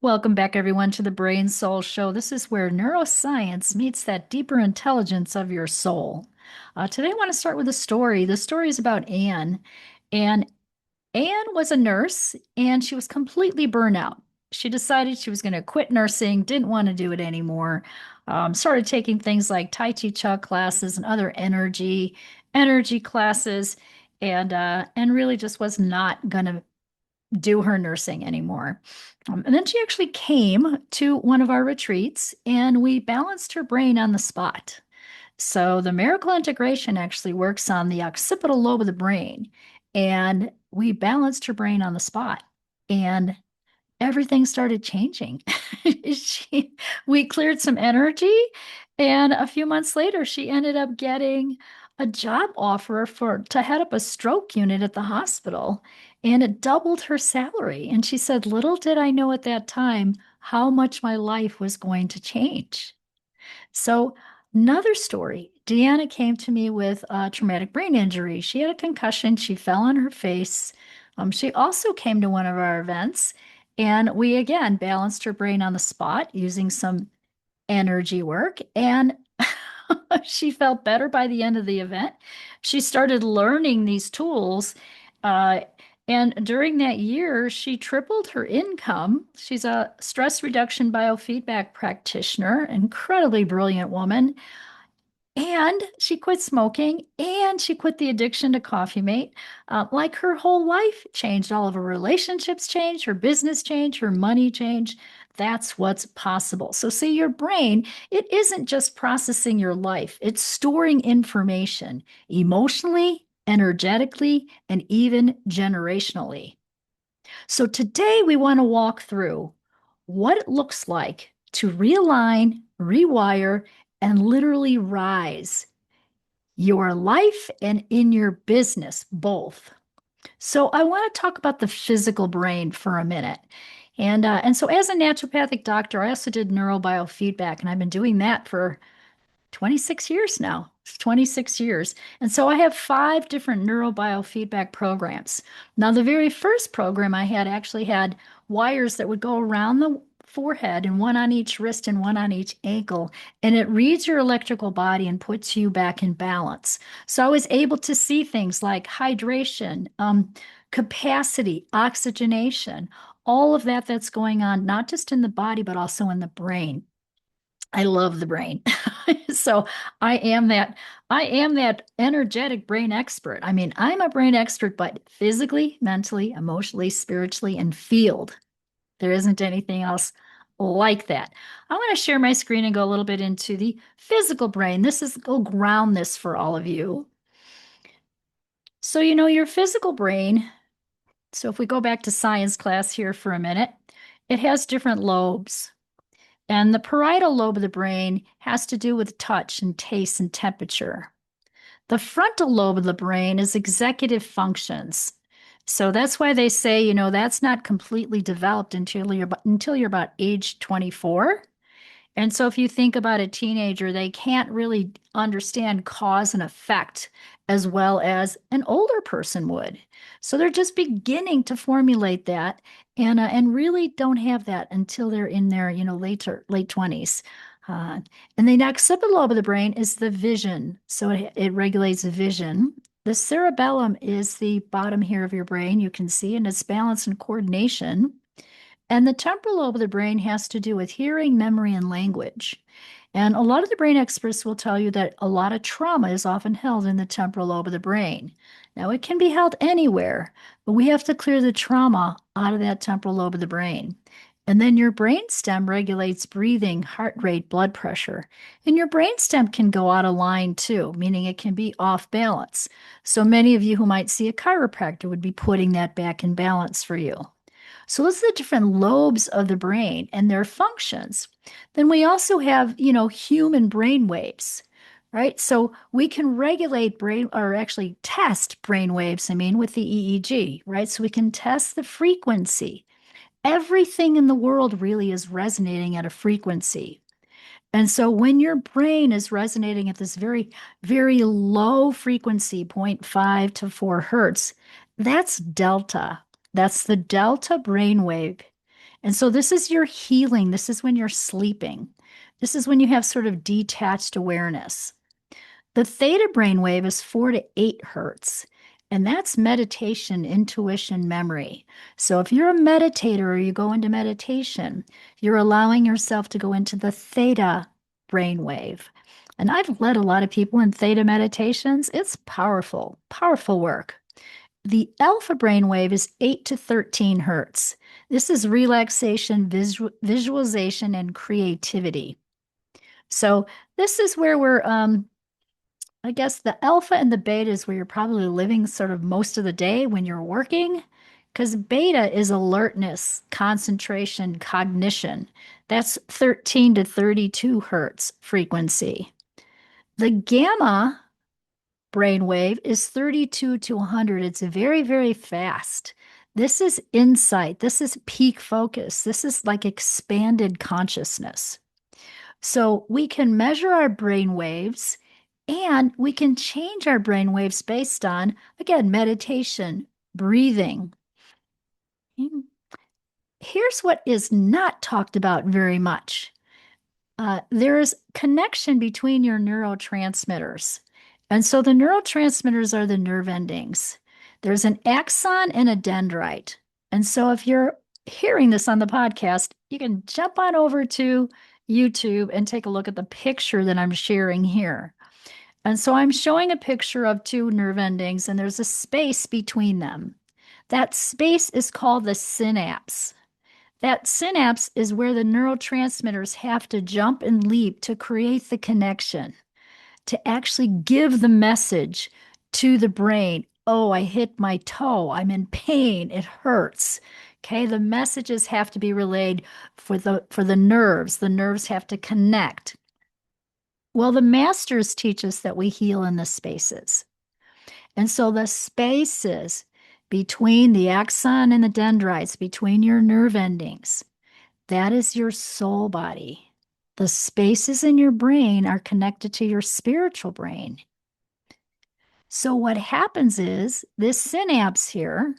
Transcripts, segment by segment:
Welcome back, everyone, to the Brain Soul Show. This is where neuroscience meets that deeper intelligence of your soul. Today, I want to start with a story. The story is about Anne. And Anne was a nurse and she was completely burnt out. She decided she was going to quit nursing, didn't want to do it anymore. Started taking things like Tai Chi Chuck classes and other energy classes, and really just was not going to do her nursing anymore. And then she actually came to one of our retreats and we balanced her brain on the spot. So the miracle integration actually works on the occipital lobe of the brain. And we balanced her brain on the spot. And everything started changing. We cleared some energy, and a few months later, she ended up getting a job offer to head up a stroke unit at the hospital, and it doubled her salary. And she said, "Little did I know at that time how much my life was going to change." So, another story. Deanna came to me with a traumatic brain injury. She had a concussion. She fell on her face. She also came to one of our events, and we again balanced her brain on the spot using some energy work. And she felt better by the end of the event. She started learning these tools. Uh, and during that year, she tripled her income. She's a stress reduction biofeedback practitioner, incredibly brilliant woman. And she quit smoking and she quit the addiction to Coffee Mate. Like her whole life changed. All of her relationships changed, her business changed, her money changed. That's what's possible. So, see, your brain, it isn't just processing your life, it's storing information emotionally, energetically, and even generationally. So, today we want to walk through what it looks like to realign, rewire, and literally rise your life and in your business, both. So I want to talk about the physical brain for a minute. And so as a naturopathic doctor, I also did neurobiofeedback, and I've been doing that for 26 years now. It's 26 years. And so I have 5 different neurobiofeedback programs. Now, the very first program I had actually had wires that would go around the forehead and one on each wrist and one on each ankle. And it reads your electrical body and puts you back in balance. So I was able to see things like hydration, capacity, oxygenation, all of that that's going on, not just in the body, but also in the brain. I love the brain. So I am that I am that energetic brain expert. I mean, I'm a brain expert, but physically, mentally, emotionally, spiritually, and field. There isn't anything else like that. I want to share my screen and go a little bit into the physical brain. Go ground this for all of you. So, your physical brain. So if we go back to science class here for a minute, it has different lobes. And the parietal lobe of the brain has to do with touch and taste and temperature. The frontal lobe of the brain is executive functions. So that's why they say, that's not completely developed until you're about age 24. And so if you think about a teenager, they can't really understand cause and effect as well as an older person would. So they're just beginning to formulate that and really don't have that until they're in their, late 20s. And the occipital lobe of the brain is the vision. So it regulates vision. The cerebellum is the bottom here of your brain, you can see, and it's balance and coordination. And the temporal lobe of the brain has to do with hearing, memory, and language. And a lot of the brain experts will tell you that a lot of trauma is often held in the temporal lobe of the brain. Now, it can be held anywhere, but we have to clear the trauma out of that temporal lobe of the brain. And then your brainstem regulates breathing, heart rate, blood pressure. And your brainstem can go out of line too, meaning it can be off balance. So many of you who might see a chiropractor would be putting that back in balance for you. So those are the different lobes of the brain and their functions. Then we also have, human brain waves, right? So we can regulate brain or actually test brain waves, with the EEG, right? So we can test the frequency. Everything in the world really is resonating at a frequency. And so when your brain is resonating at this very, very low frequency, zero point 0.5 to 4 hertz, that's delta. That's the delta brainwave. And so this is your healing. This is when you're sleeping. This is when you have sort of detached awareness. The theta brainwave is 4 to 8 hertz, and that's meditation, intuition, memory. So if you're a meditator or you go into meditation, you're allowing yourself to go into the theta brainwave. And I've led a lot of people in theta meditations. It's powerful, powerful work. The alpha brainwave is 8 to 13 hertz. This is relaxation, visualization, and creativity. So this is where I guess the alpha and the beta is where you're probably living sort of most of the day when you're working, because beta is alertness, concentration, cognition. That's 13 to 32 hertz frequency. The gamma brainwave is 32 to 100. It's very, very fast. This is insight. This is peak focus. This is like expanded consciousness. So we can measure our brain waves and we can change our brain waves based on, again, meditation, breathing. Here's what is not talked about very much. There is connection between your neurotransmitters. And so the neurotransmitters are the nerve endings. There's an axon and a dendrite. And so if you're hearing this on the podcast, you can jump on over to YouTube and take a look at the picture that I'm sharing here. And so I'm showing a picture of two nerve endings, and there's a space between them. That space is called the synapse. That synapse is where the neurotransmitters have to jump and leap to create the connection, to actually give the message to the brain. Oh, I hit my toe. I'm in pain. It hurts. Okay, the messages have to be relayed for the nerves. The nerves have to connect. Well, the masters teach us that we heal in the spaces. And so the spaces between the axon and the dendrites, between your nerve endings, that is your soul body. The spaces in your brain are connected to your spiritual brain. So what happens is this synapse here,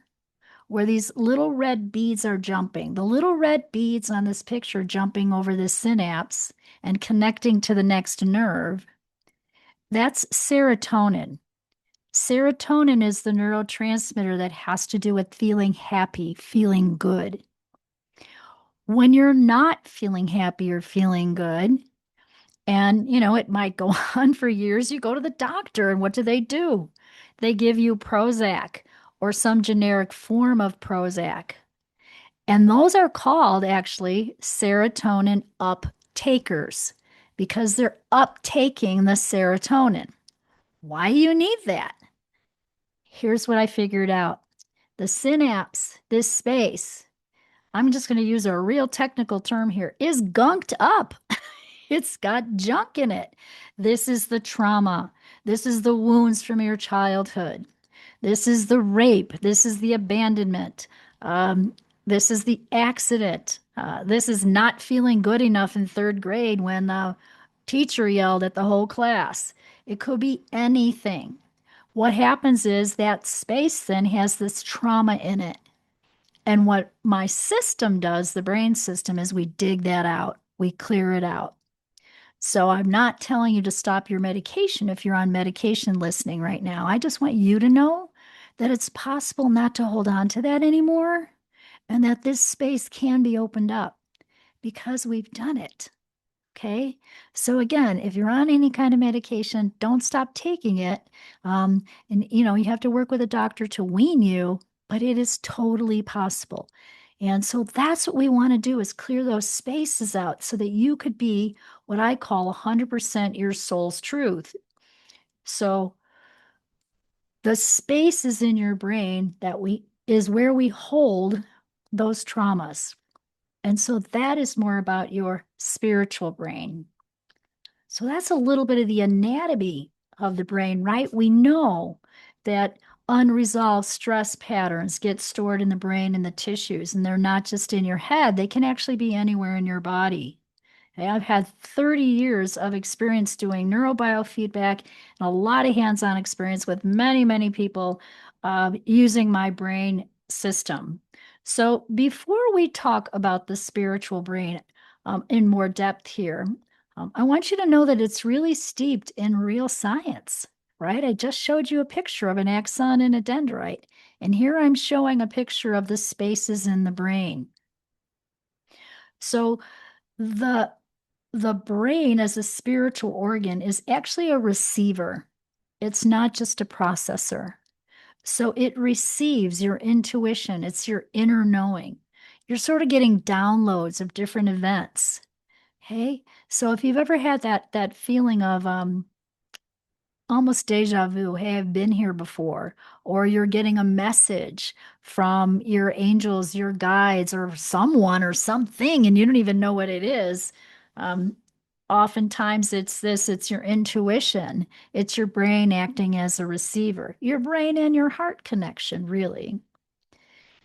where these little red beads are jumping, the little red beads on this picture jumping over this synapse and connecting to the next nerve, that's serotonin. Serotonin is the neurotransmitter that has to do with feeling happy, feeling good. When you're not feeling happy or feeling good, and it might go on for years, you go to the doctor, and what do? They give you Prozac or some generic form of Prozac. And those are called actually serotonin uptakers because they're uptaking the serotonin. Why do you need that? Here's what I figured out. The synapse, this space, I'm just going to use a real technical term here, is gunked up. It's got junk in it. This is the trauma. This is the wounds from your childhood. This is the rape. This is the abandonment. This is the accident. This is not feeling good enough in third grade when the teacher yelled at the whole class. It could be anything. What happens is that space then has this trauma in it. And what my system does, the brain system, is we dig that out, we clear it out. So I'm not telling you to stop your medication if you're on medication listening right now. I just want you to know that it's possible not to hold on to that anymore and that this space can be opened up because we've done it. Okay. So again, if you're on any kind of medication, don't stop taking it. And you have to work with a doctor to wean you, but it is totally possible. And so that's what we want to do is clear those spaces out so that you could be what I call 100% your soul's truth. So the spaces in your brain is where we hold those traumas. And so that is more about your spiritual brain. So that's a little bit of the anatomy of the brain, right? We know that unresolved stress patterns get stored in the brain and the tissues, and they're not just in your head, they can actually be anywhere in your body. Okay, I've had 30 years of experience doing neuro-biofeedback and a lot of hands-on experience with many, many people using my brain system. So, before we talk about the spiritual brain in more depth here, I want you to know that it's really steeped in real science, right? I just showed you a picture of an axon and a dendrite, and here I'm showing a picture of the spaces in the brain. So, the the brain as a spiritual organ is actually a receiver. It's not just a processor. So it receives your intuition, it's your inner knowing. You're sort of getting downloads of different events. Okay. So if you've ever had that feeling of almost deja vu, hey, I've been here before, or you're getting a message from your angels, your guides, or someone or something, and you don't even know what it is. Um, Oftentimes it's your intuition, it's your brain acting as a receiver, your brain and your heart connection, really.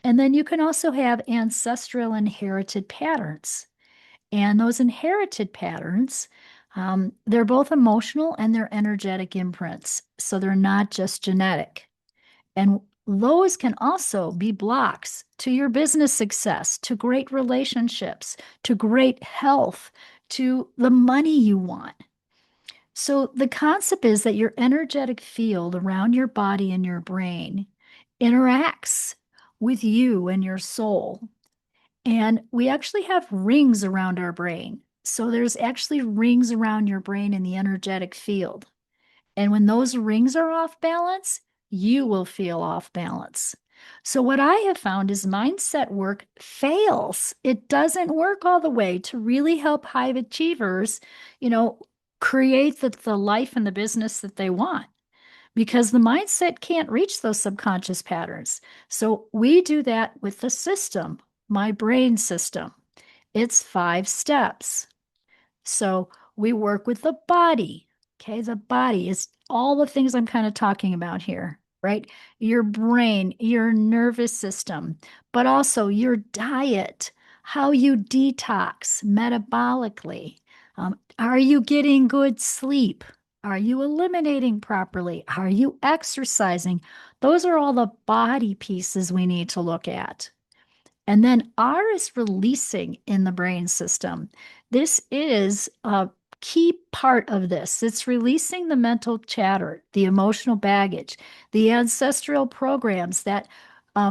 And then you can also have ancestral inherited patterns. And those inherited patterns, they're both emotional and they're energetic imprints. So they're not just genetic. And those can also be blocks to your business success, to great relationships, to great health, to the money you want. So the concept is that your energetic field around your body and your brain interacts with you and your soul. And we actually have rings around our brain. So there's actually rings around your brain in the energetic field. And when those rings are off balance, you will feel off balance. So, what I have found is mindset work fails. It doesn't work all the way to really help high achievers, you know, create the life and the business that they want because the mindset can't reach those subconscious patterns. So, we do that with the system, my brain system. It's 5 steps. So we work with the body. Okay, the body is all the things I'm kind of talking about here, right? Your brain, your nervous system, but also your diet, how you detox metabolically. Are you getting good sleep? Are you eliminating properly? Are you exercising? Those are all the body pieces we need to look at. And then R is releasing in the brain system. This is a key part of this. It's releasing the mental chatter, the emotional baggage, the ancestral programs that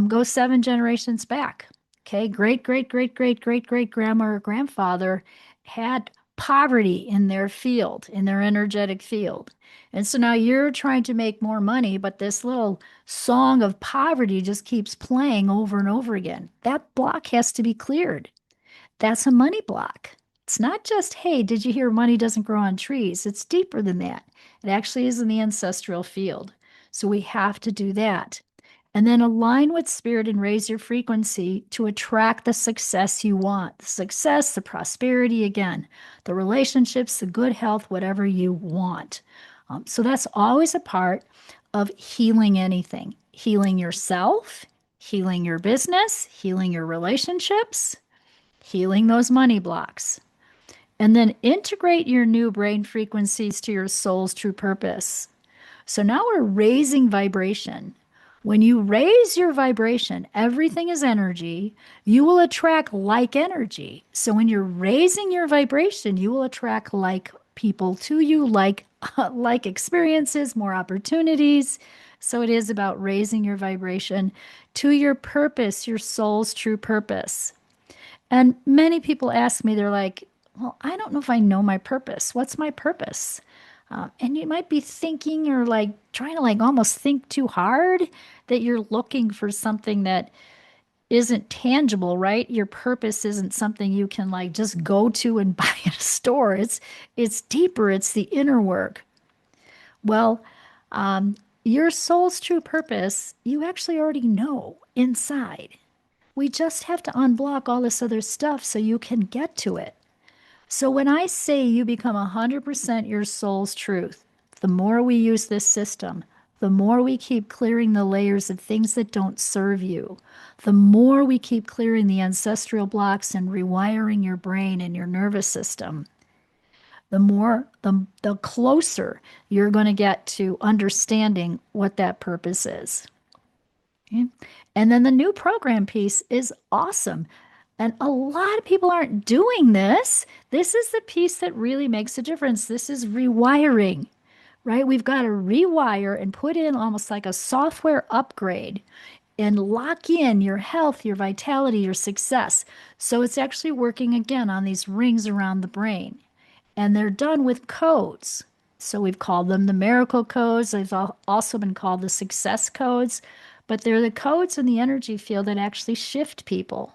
go 7 generations back. Okay, great grandma or grandfather had poverty in their field, in their energetic field. And so now you're trying to make more money, but this little song of poverty just keeps playing over and over again. That block has to be cleared. That's a money block. It's not just, hey, did you hear money doesn't grow on trees? It's deeper than that. It actually is in the ancestral field. So we have to do that. And then align with spirit and raise your frequency to attract the success you want. The success, the prosperity, again, the relationships, the good health, whatever you want. So that's always a part of healing anything, healing yourself, healing your business, healing your relationships, healing those money blocks. And then integrate your new brain frequencies to your soul's true purpose. So now we're raising vibration. When you raise your vibration, everything is energy. You will attract like energy. So when you're raising your vibration, you will attract like people to you, like experiences, more opportunities. So it is about raising your vibration to your purpose, your soul's true purpose. And many people ask me, they're like, well, I don't know if I know my purpose. What's my purpose? And you might be thinking or like trying to like almost think too hard that you're looking for something that isn't tangible, right? Your purpose isn't something you can like just go to and buy at a store. It's deeper. It's the inner work. Well, your soul's true purpose, you actually already know inside. We just have to unblock all this other stuff so you can get to it. So when I say you become 100% your soul's truth, the more we use this system, the more we keep clearing the layers of things that don't serve you, the more we keep clearing the ancestral blocks and rewiring your brain and your nervous system, the closer you're going to get to understanding what that purpose is. Okay. And then the new program piece is awesome. And a lot of people aren't doing this. This is the piece that really makes a difference. This is rewiring, right? We've got to rewire and put in almost like a software upgrade and lock in your health, your vitality, your success. So it's actually working again on these rings around the brain. And they're done with codes. So we've called them the miracle codes. They've also been called the success codes, but they're the codes in the energy field that actually shift people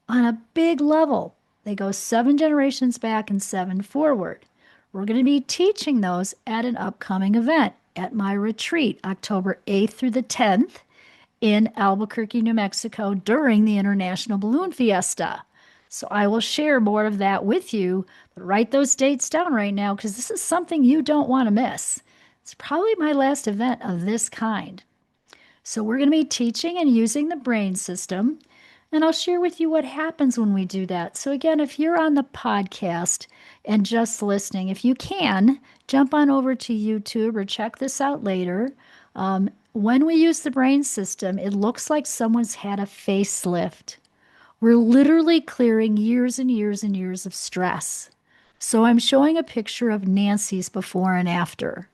on a big level. They go 7 generations back and 7 forward. We're going to be teaching those at an upcoming event at my retreat, October 8th through the 10th in Albuquerque, New Mexico during the International Balloon Fiesta. So I will share more of that with you, but write those dates down right now because this is something you don't want to miss. It's probably my last event of this kind. So we're going to be teaching and using the brain system, and I'll share with you what happens when we do that. So again, if you're on the podcast and just listening, if you can, jump on over to YouTube or check this out later. When we use the brain system, it looks like someone's had a facelift. We're literally clearing years and years and years of stress. So I'm showing a picture of Nancy's before and after.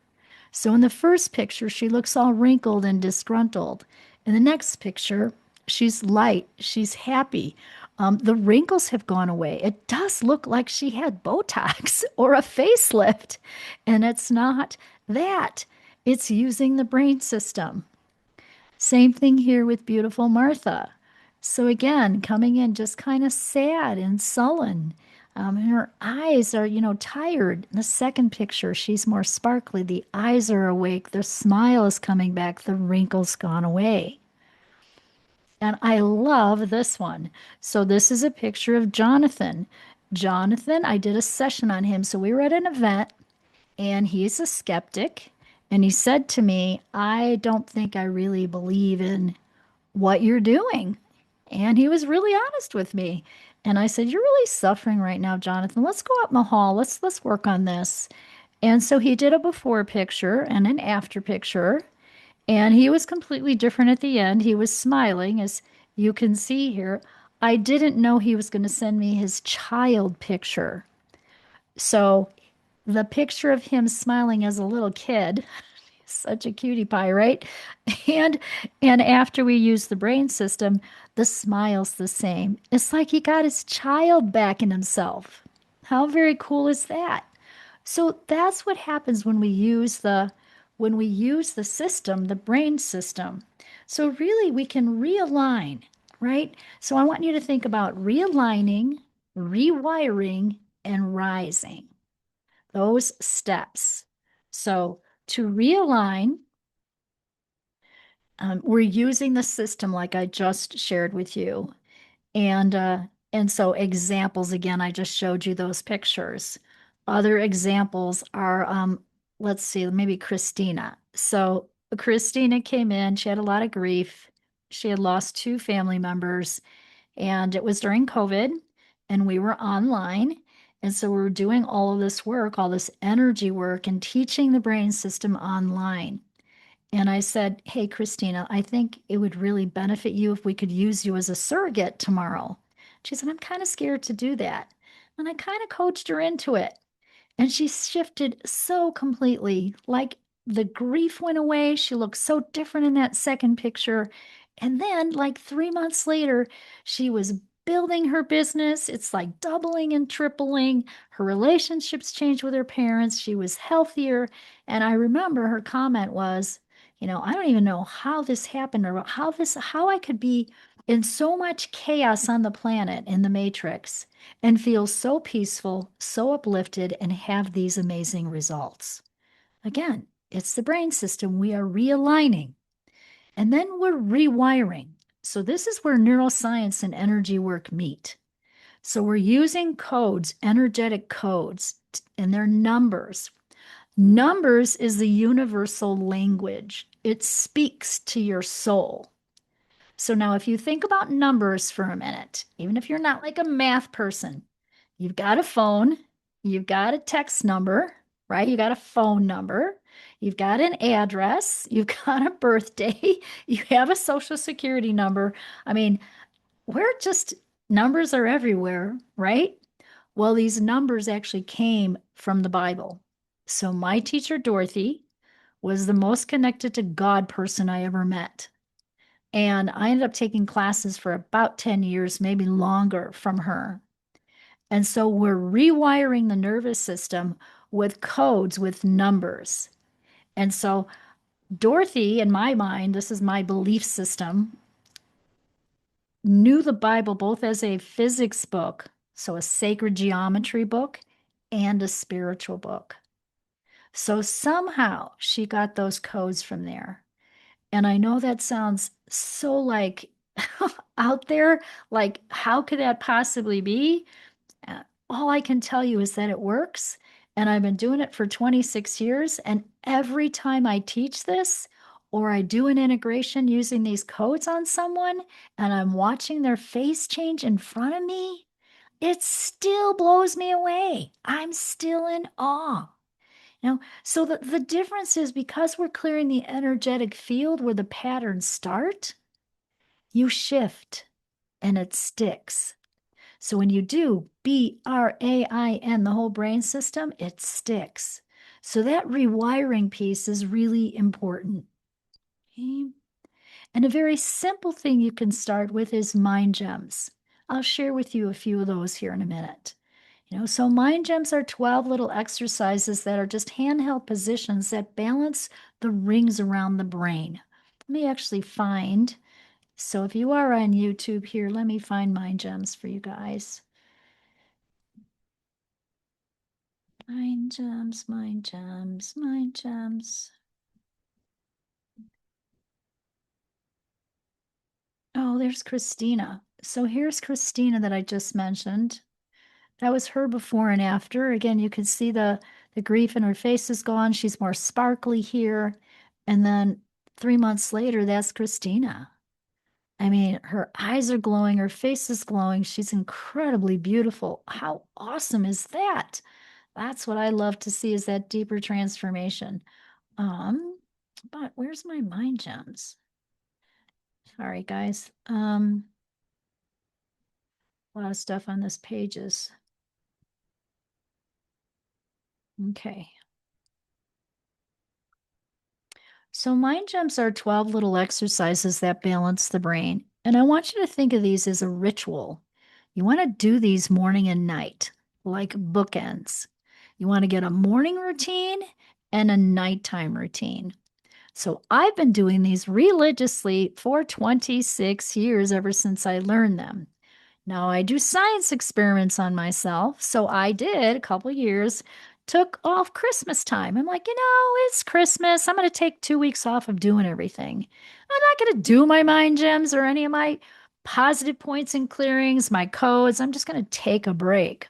So in the first picture, she looks all wrinkled and disgruntled. In the next picture, she's light, she's happy. The wrinkles have gone away. It does look like she had Botox or a facelift, and it's not that. It's using the brain system. Same thing here with beautiful Martha. So again, coming in just kind of sad and sullen. And her eyes are, tired. In the second picture, she's more sparkly. The eyes are awake. The smile is coming back. The wrinkles gone away. And I love this one. So this is a picture of Jonathan. Jonathan, I did a session on him. So we were at an event and he's a skeptic. And he said to me, I don't think I really believe in what you're doing. And he was really honest with me. And I said, "You're really suffering right now, Jonathan. Let's go out in the hall. Let's work on this." And so he did a before picture and an after picture, and he was completely different at the end. He was smiling, as you can see here. I didn't know he was going to send me his child picture. So the picture of him smiling as a little kid, such a cutie pie, right? And and after we use the brain system, the smile's the same. It's like he got his child back in himself. How very cool is that? So that's what happens when we use the system, the brain system. So really we can realign, right? So I want you to think about realigning, rewiring, and rising. Those steps. So to realign, we're using the system like I just shared with you. And uh, and so examples again, I just showed you those pictures. Other examples are let's see, maybe Christina. So Christina came in, she had a lot of grief. She had lost 2 family members, and it was during COVID, and we were online. And so we were doing all of this work, all this energy work, and teaching the brain system online. And I said, "Hey, Christina, I think it would really benefit you if we could use you as a surrogate tomorrow." She said, "I'm kind of scared to do that." And I kind of coached her into it. And she shifted so completely. Like the grief went away. She looked so different in that second picture. And then, like 3 months later, she was building her business. It's like doubling and tripling. Her relationships changed with her parents. She was healthier. And I remember her comment was, I don't even know how this happened or how I could be in so much chaos on the planet in the matrix and feel so peaceful, so uplifted, and have these amazing results. Again, it's the brain system. We are realigning and then we're rewiring. So, this is where neuroscience and energy work meet. So, we're using codes, energetic codes, and they're numbers. Numbers is the universal language, it speaks to your soul. So now, if you think about numbers for a minute, even if you're not like a math person, you've got a phone, you've got a text number, right? You got a phone number, You've got an address, you've got a birthday, you have a social security number. I mean, we're just numbers are everywhere, right? Well, these numbers actually came from the Bible. So my teacher, Dorothy, was the most connected to God person I ever met. And I ended up taking classes for about 10 years, maybe longer from her. And so we're rewiring the nervous system with codes, with numbers. And so Dorothy, in my mind, this is my belief system, knew the Bible both as a physics book, so a sacred geometry book, and a spiritual book. So somehow she got those codes from there. And I know that sounds so like out there, like how could that possibly be? All I can tell you is that it works. And I've been doing it for 26 years. And every time I teach this, or I do an integration using these codes on someone, and I'm watching their face change in front of me, it still blows me away. I'm still in awe. So the difference is because we're clearing the energetic field where the patterns start, you shift and it sticks. So when you do BRAIN, the whole brain system, it sticks. So that rewiring piece is really important. Okay? And a very simple thing you can start with is mind gems. I'll share with you a few of those here in a minute. So mind gems are 12 little exercises that are just handheld positions that balance the rings around the brain. Let me actually find. So if you are on YouTube here, let me find mind gems for you guys. Mind gems, mind gems, mind gems. Oh, there's Christina. So here's Christina that I just mentioned. That was her before and after. Again, you can see the grief in her face is gone. She's more sparkly here. And then 3 months later, that's Christina. I mean, her eyes are glowing, her face is glowing. She's incredibly beautiful. How awesome is that? That's what I love to see is that deeper transformation. Um, but where's my mind gems? Sorry, guys. A lot of stuff on this pages. Okay. So mind gems are 12 little exercises that balance the brain. And I want you to think of these as a ritual. You want to do these morning and night, like bookends. You want to get a morning routine and a nighttime routine. So I've been doing these religiously for 26 years ever since I learned them. Now I do science experiments on myself. So I did a couple years, took off Christmas time. I'm like, it's Christmas. I'm going to take 2 weeks off of doing everything. I'm not going to do my mind gems or any of my positive points and clearings, my codes. I'm just going to take a break.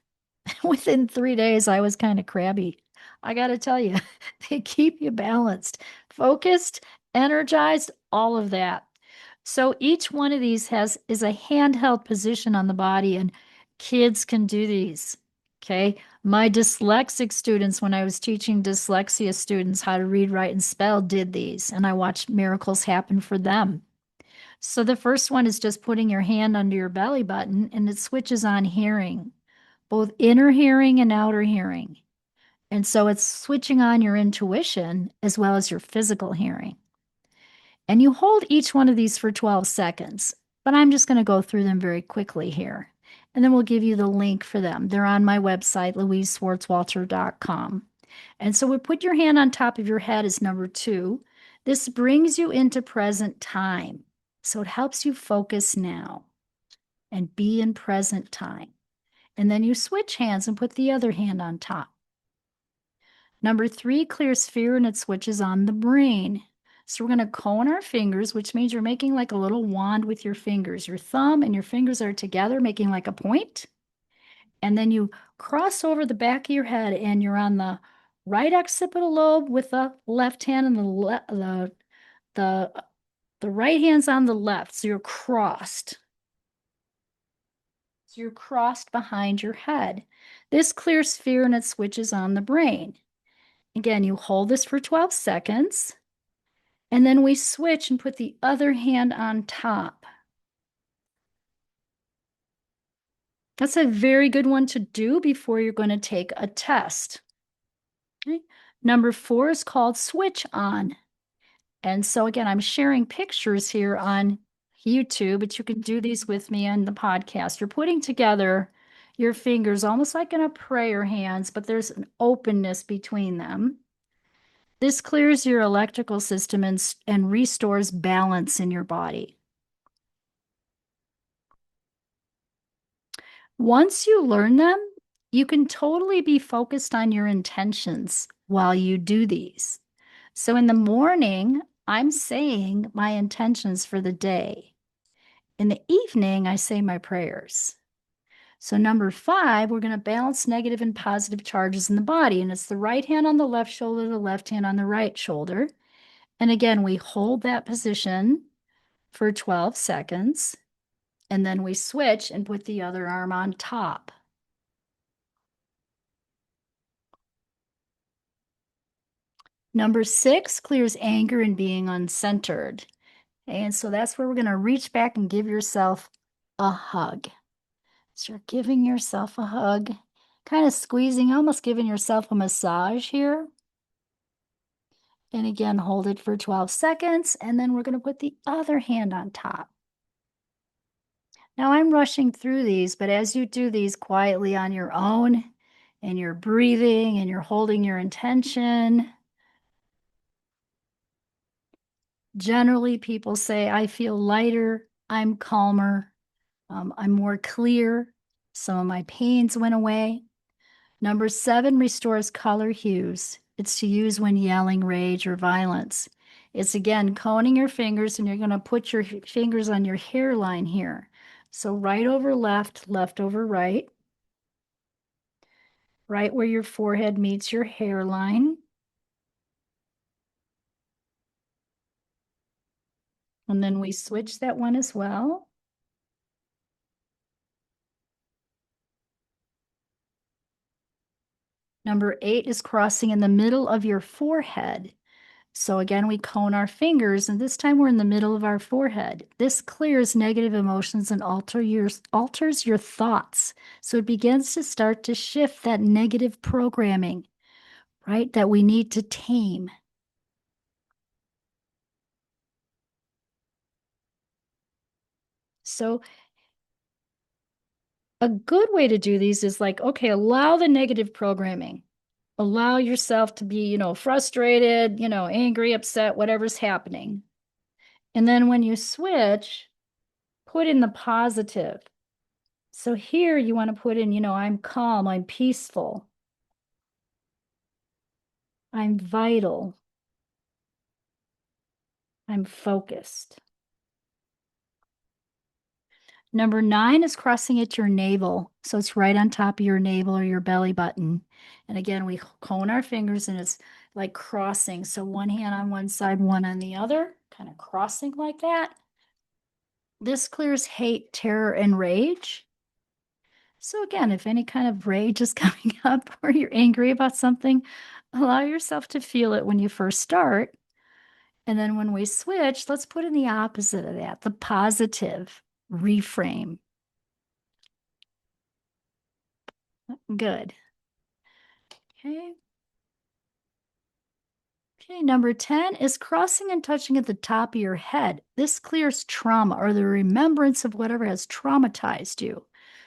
Within 3 days, I was kind of crabby. I got to tell you, they keep you balanced, focused, energized, all of that. So each one of these has is a handheld position on the body, and kids can do these. Okay. My dyslexic students, when I was teaching dyslexia students how to read, write, and spell, did these, and I watched miracles happen for them. So the first one is just putting your hand under your belly button, and it switches on hearing, both inner hearing and outer hearing. And so it's switching on your intuition as well as your physical hearing. And you hold each one of these for 12 seconds, but I'm just going to go through them very quickly here. And then we'll give you the link for them. They're on my website, louiseswartswalter.com. And so we put your hand on top of your head as number 2. This brings you into present time. So it helps you focus now and be in present time. And then you switch hands and put the other hand on top. Number 3 clears fear and it switches on the brain. So we're going to cone our fingers, which means you're making like a little wand with your fingers. Your thumb and your fingers are together, making like a point. And then you cross over the back of your head and you're on the right occipital lobe with the left hand and the right hand's on the left. So you're crossed. So you're crossed behind your head. This clears fear and it switches on the brain. Again, you hold this for 12 seconds, and then we switch and put the other hand on top. That's a very good one to do before you're going to take a test. Okay. Number 4 is called switch on. And so again, I'm sharing pictures here on YouTube, but you can do these with me on the podcast. You're putting together your fingers almost like in a prayer hands, but there's an openness between them. This clears your electrical system and restores balance in your body. Once you learn them, you can totally be focused on your intentions while you do these. So in the morning, I'm saying my intentions for the day. In the evening, I say my prayers. So number 5, we're going to balance negative and positive charges in the body. And it's the right hand on the left shoulder, the left hand on the right shoulder. And again, we hold that position for 12 seconds. And then we switch and put the other arm on top. Number 6 clears anger and being uncentered. And so that's where we're going to reach back and give yourself a hug. So you're giving yourself a hug, kind of squeezing, almost giving yourself a massage here. And again, hold it for 12 seconds, and then we're going to put the other hand on top. Now I'm rushing through these, but as you do these quietly on your own, and you're breathing and you're holding your intention, generally people say, I feel lighter, I'm calmer, I'm more clear, some of my pains went away. Number 7 restores color hues. It's to use when yelling, rage, or violence. It's again coning your fingers, and you're going to put your fingers on your hairline here. So right over left, left over right, right where your forehead meets your hairline. And then we switch that one as well. Number 8 is crossing in the middle of your forehead. So again, we cone our fingers, and this time we're in the middle of our forehead. This clears negative emotions and alters your thoughts. So it begins to start to shift that negative programming, right, that we need to tame. So a good way to do these is like, okay, allow the negative programming. Allow yourself to be, frustrated, angry, upset, whatever's happening. And then when you switch, put in the positive. So here you want to put in, I'm calm, I'm peaceful, I'm vital, I'm focused. Number 9 is crossing at your navel. So it's right on top of your navel or your belly button. And again, we cone our fingers and it's like crossing. So one hand on one side, one on the other, kind of crossing like that. This clears hate, terror, and rage. So again, if any kind of rage is coming up or you're angry about something, allow yourself to feel it when you first start. And then when we switch, let's put in the opposite of that, the positive reframe. Good. Okay. Okay, number 10 is crossing and touching at the top of your head. This clears trauma or the remembrance of whatever has traumatized you.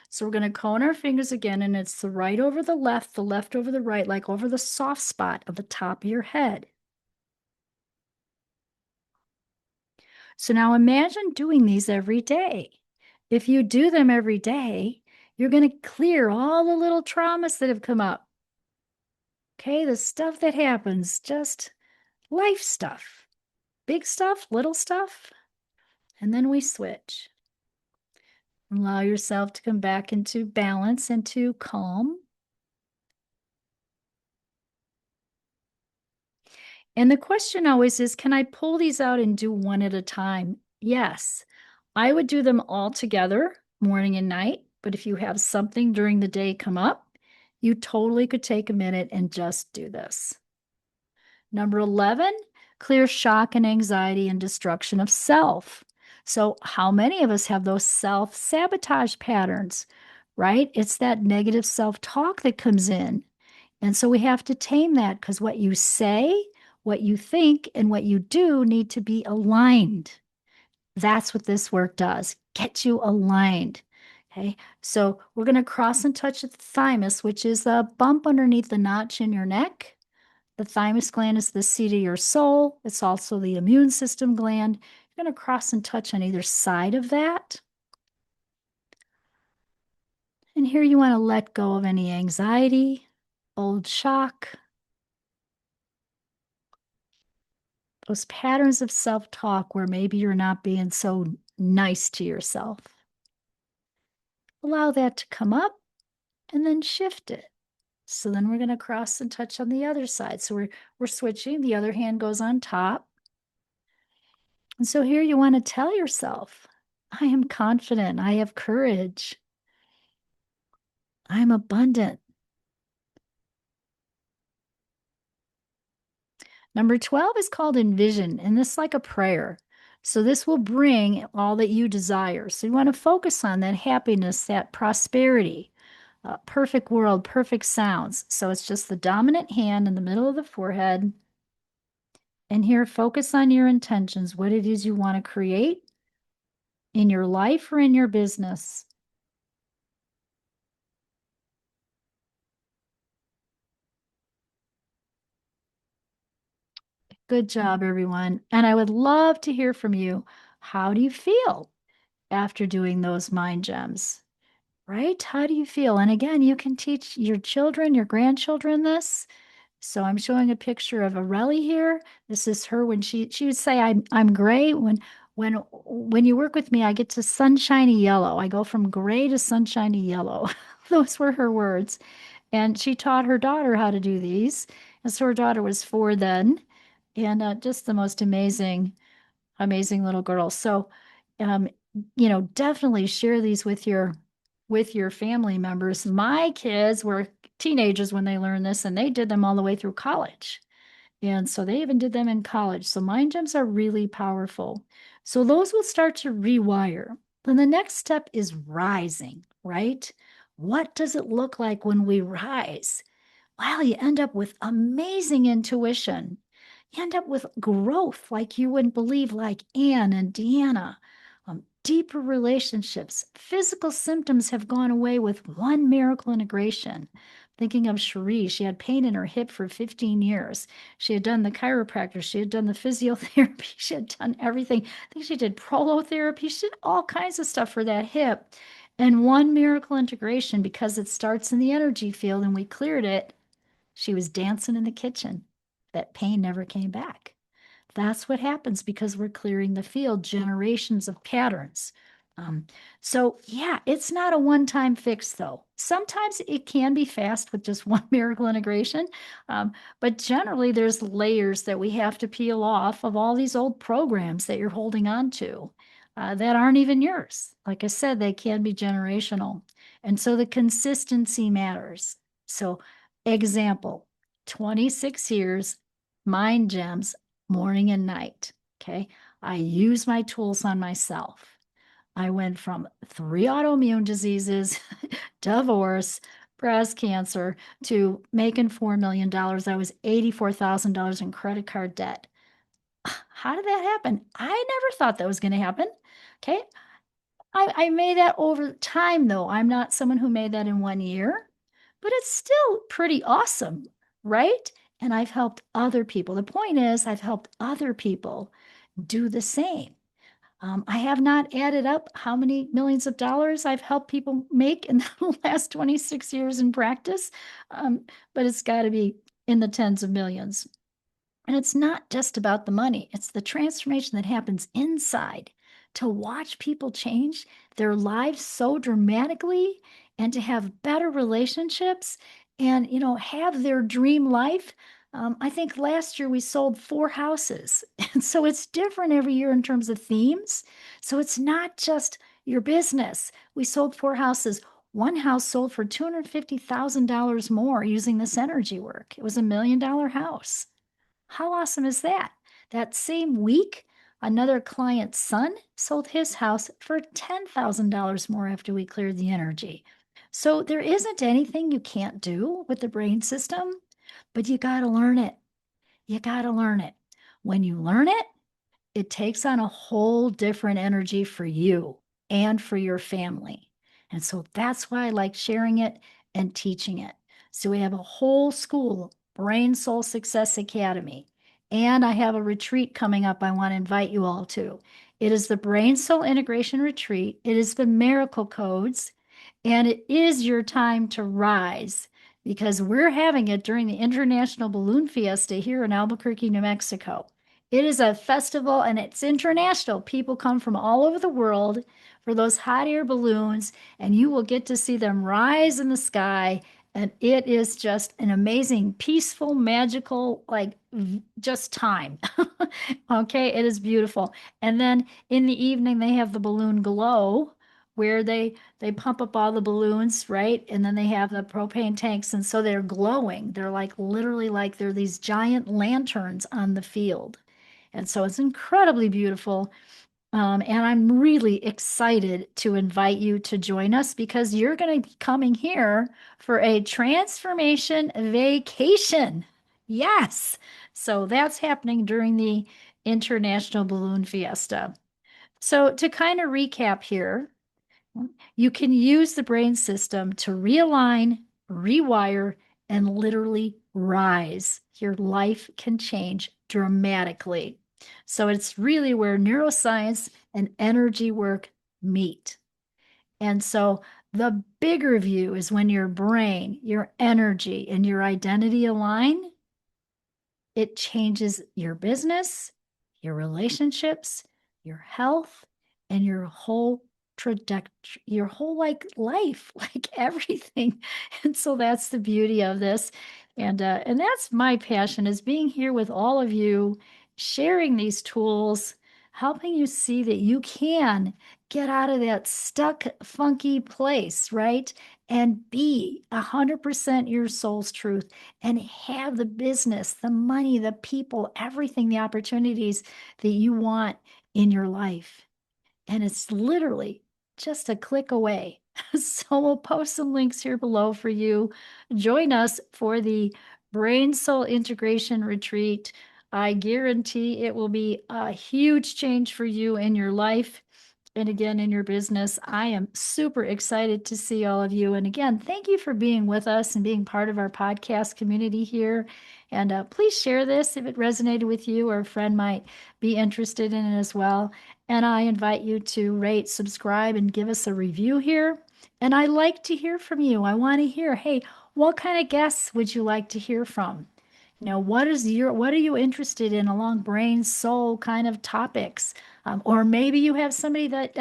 So we're going to cone our fingers again, and it's the right over the left over the right, like over the soft spot of the top of your head. So now imagine doing these every day. If you do them every day, you're going to clear all the little traumas that have come up. Okay, the stuff that happens, just life stuff, big stuff, little stuff. And then we switch. Allow yourself to come back into balance, into calm. And the question always is, can I pull these out and do one at a time? Yes, I would do them all together, morning and night. But if you have something during the day come up, you totally could take a minute and just do this. Number 11, clear shock and anxiety and destruction of self. So, how many of us have those self sabotage patterns, right? It's that negative self talk that comes in. And so we have to tame that because what you say, what you think, and what you do need to be aligned. That's what this work does, get you aligned. Okay, so we're going to cross and touch the thymus, which is the bump underneath the notch in your neck. The thymus gland is the seat of your soul. It's also the immune system gland. You're going to cross and touch on either side of that. And here you want to let go of any anxiety, old shock, those patterns of self talk where maybe you're not being so nice to yourself. Allow that to come up and then shift it. So then we're going to cross and touch on the other side. So we're switching. The other hand goes on top. And so here you want to tell yourself, I am confident. I have courage. I'm abundant. Number 12 is called envision, and this is like a prayer. So this will bring all that you desire. So you want to focus on that happiness, that prosperity, perfect world, perfect sounds. So it's just the dominant hand in the middle of the forehead. And here, focus on your intentions, what it is you want to create in your life or in your business. Good job, everyone. And I would love to hear from you. How do you feel after doing those mind gems? Right? How do you feel? And again, you can teach your children, your grandchildren this. So I'm showing a picture of Aurelie here. This is her when she would say, I'm gray. When you work with me, I get to sunshiny yellow. I go from gray to sunshiny yellow. Those were her words. And she taught her daughter how to do these. And so her daughter was 4 then. And just the most amazing little girl. So, um, definitely share these with your family members. My kids were teenagers when they learned this, and they did them all the way through college. And so they even did them in college. So mind gems are really powerful. So those will start to rewire. Then the next step is rising, right? What does it look like when we rise? Well, you end up with amazing intuition. You end up with growth like you wouldn't believe, like Anne and Deanna. Deeper relationships. Physical symptoms have gone away with one miracle integration. Thinking of Cherie, she had pain in her hip for 15 years. She had done the chiropractor, she had done the physiotherapy, she had done everything. I think she did prolotherapy, she did all kinds of stuff for that hip. And one miracle integration, because it starts in the energy field and we cleared it, she was dancing in the kitchen. That pain never came back. That's what happens because we're clearing the field, generations of patterns. Um, so, yeah, it's not a one-time fix, though. Sometimes it can be fast with just one miracle integration, but generally there's layers that we have to peel off of all these old programs that you're holding on to that aren't even yours. Like I said, they can be generational. And so the consistency matters. So, example, 26 years, mind gems, morning and night. Okay. I use my tools on myself. I went from 3 autoimmune diseases, divorce, breast cancer, to making $4 million. I was $84,000 in credit card debt. How did that happen? I never thought that was going to happen. Okay. I made that over time, though. I'm not someone who made that in 1 year, but it's still pretty awesome, right? And I've helped other people. The point is, I've helped other people do the same. I have not added up how many millions of dollars I've helped people make in the last 26 years in practice, but it's got to be in the tens of millions. And it's not just about the money, it's the transformation that happens inside to watch people change their lives so dramatically and to have better relationships and, have their dream life. I think last year we sold 4 houses. And so it's different every year in terms of themes. So it's not just your business. We sold 4 houses. One house sold for $250,000 more using this energy work. It was $1 million house. How awesome is that? That same week, another client's son sold his house for $10,000 more after we cleared the energy. So there isn't anything you can't do with the brain system, but you got to learn it. You got to learn it. When you learn it, it takes on a whole different energy for you and for your family. And so that's why I like sharing it and teaching it. So we have a whole school, Brain Soul Success Academy. And I have a retreat coming up I want to invite you all to. It is the Brain Soul Integration Retreat. It is the Miracle Codes. And it is your time to rise because we're having it during the International Balloon Fiesta here in Albuquerque, New Mexico. It is a festival and it's international. People come from all over the world for those hot air balloons, and you will get to see them rise in the sky. And it is just an amazing, peaceful, magical, just time. Okay, it is beautiful. And then in the evening, they have the balloon glow where they pump up all the balloons, right? And then they have the propane tanks, and so they're glowing. They're like literally like they're these giant lanterns on the field. And so it's incredibly beautiful. And I'm really excited to invite you to join us because you're going to be coming here for a transformation vacation. Yes. So that's happening during the International Balloon Fiesta. So to kind of recap here, you can use the brain system to realign, rewire, and literally rise. Your life can change dramatically. So it's really where neuroscience and energy work meet. And so the bigger view is when your brain, your energy, and your identity align, it changes your business, your relationships, your health, and your whole trajectory, your whole like life, like everything. And so that's the beauty of this. And that's my passion is being here with all of you, sharing these tools, helping you see that you can get out of that stuck, funky place, right? And be 100% your soul's truth and have the business, the money, the people, everything, the opportunities that you want in your life. And it's literally just a click away. So we'll post some links here below for you. Join us for the Brain Soul Integration Retreat. I guarantee it will be a huge change for you in your life and again in your business. I am super excited to see all of you. And again, thank you for being with us and being part of our podcast community here. And please share this if it resonated with you or a friend might be interested in it as well. And I invite you to rate, subscribe, and give us a review here. And I like to hear from you. I want to hear, hey, what kind of guests would you like to hear from? What are you interested in along brain, soul kind of topics? Or maybe you have somebody that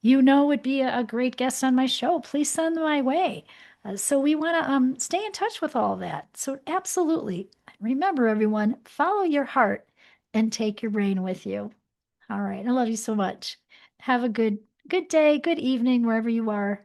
would be a great guest on my show. Please send them my way. So we want to stay in touch with all of that. So absolutely. Remember, everyone, follow your heart and take your brain with you. All right. I love you so much. Have a good day, good evening, wherever you are.